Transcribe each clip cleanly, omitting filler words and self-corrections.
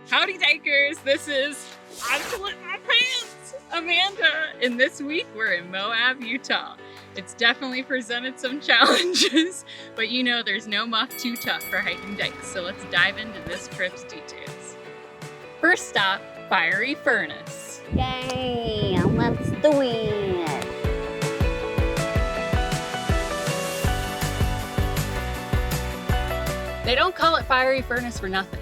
Howdy Dykers, this is I'm Split My Pants, Amanda, and this week we're in Moab, Utah. It's definitely presented some challenges, but you know there's no muff too tough for hiking dikes, so let's dive into this trip's details. First stop, Fiery Furnace. Yay, let's do it. They don't call it Fiery Furnace for nothing.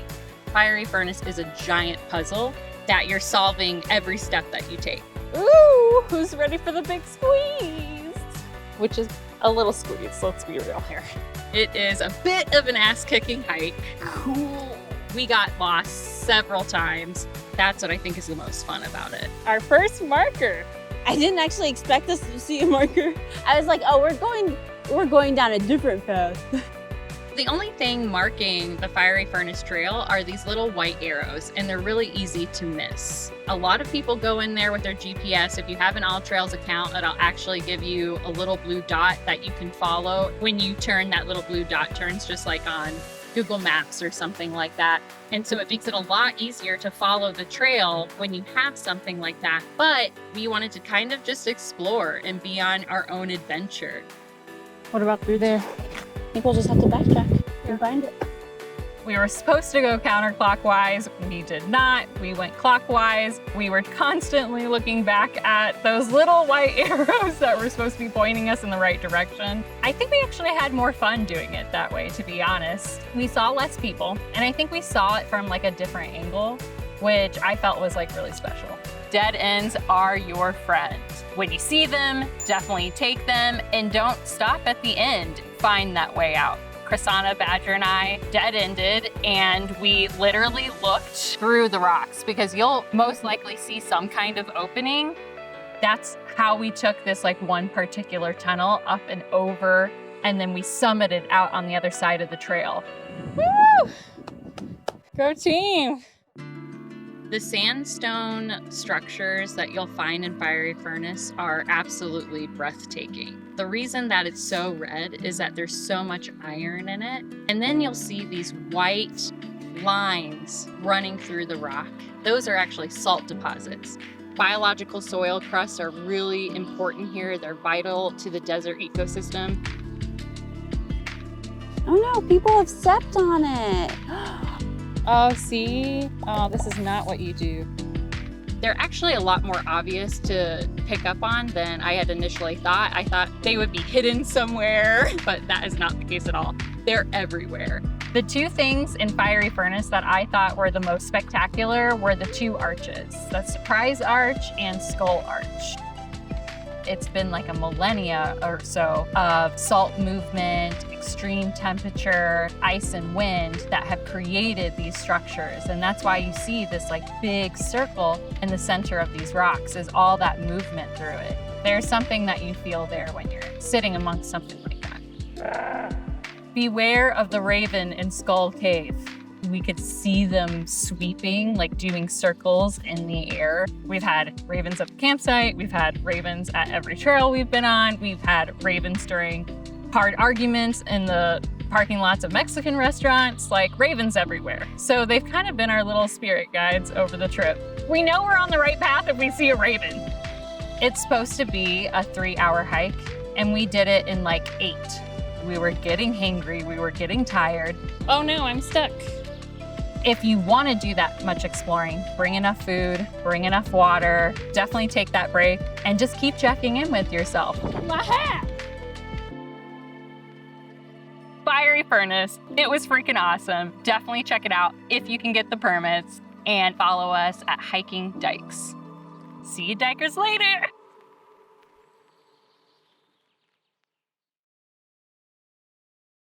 Fiery Furnace is a giant puzzle that you're solving every step that you take. Ooh, who's ready for the big squeeze? Which is a little squeeze, let's be real here. It is a bit of an ass-kicking hike. Cool. We got lost several times. That's what I think is the most fun about it. Our first marker. I didn't actually expect us to see a marker. I was like, oh, we're going down a different path. The only thing marking the Fiery Furnace Trail are these little white arrows, and they're really easy to miss. A lot of people go in there with their GPS. If you have an All Trails account, it'll actually give you a little blue dot that you can follow. When you turn, that little blue dot turns just like on Google Maps or something like that. And so it makes it a lot easier to follow the trail when you have something like that. But we wanted to kind of just explore and be on our own adventure. What about through there? I think we'll just have to backtrack and find it. We were supposed to go counterclockwise. We did not. We went clockwise. We were constantly looking back at those little white arrows that were supposed to be pointing us in the right direction. I think we actually had more fun doing it that way, to be honest. We saw less people, and I think we saw it from like a different angle, which I felt was like really special. Dead ends are your friend. When you see them, definitely take them, and don't stop at the end. Find that way out. Chrisana, Badger, and I dead-ended, and we literally looked through the rocks because you'll most likely see some kind of opening. That's how we took this like one particular tunnel up and over, and then we summited out on the other side of the trail. Woo! Go team! The sandstone structures that you'll find in Fiery Furnace are absolutely breathtaking. The reason that it's so red is that there's so much iron in it. And then you'll see these white lines running through the rock. Those are actually salt deposits. Biological soil crusts are really important here. They're vital to the desert ecosystem. Oh no, people have stepped on it. Oh, see? Oh, this is not what you do. They're actually a lot more obvious to pick up on than I had initially thought. I thought they would be hidden somewhere, but that is not the case at all. They're everywhere. The two things in Fiery Furnace that I thought were the most spectacular were the two arches, the Surprise Arch and Skull Arch. It's been like a millennia or so of salt movement, extreme temperature, ice and wind that have created these structures. And that's why you see this like big circle in the center of these rocks is all that movement through it. There's something that you feel there when you're sitting amongst something like that. Beware of the raven in Skull Cave. We could see them sweeping, like doing circles in the air. We've had ravens at the campsite. We've had ravens at every trail we've been on. We've had ravens during hard arguments in the parking lots of Mexican restaurants, like ravens everywhere. So they've kind of been our little spirit guides over the trip. We know we're on the right path if we see a raven. It's supposed to be a 3-hour hike, and we did it in like 8. We were getting hangry. We were getting tired. Oh no, I'm stuck. If you want to do that much exploring, bring enough food, bring enough water, definitely take that break, and just keep checking in with yourself. My hat! Fiery Furnace, it was freaking awesome. Definitely check it out if you can get the permits, and follow us at Hiking Dykes. See you Dykers later!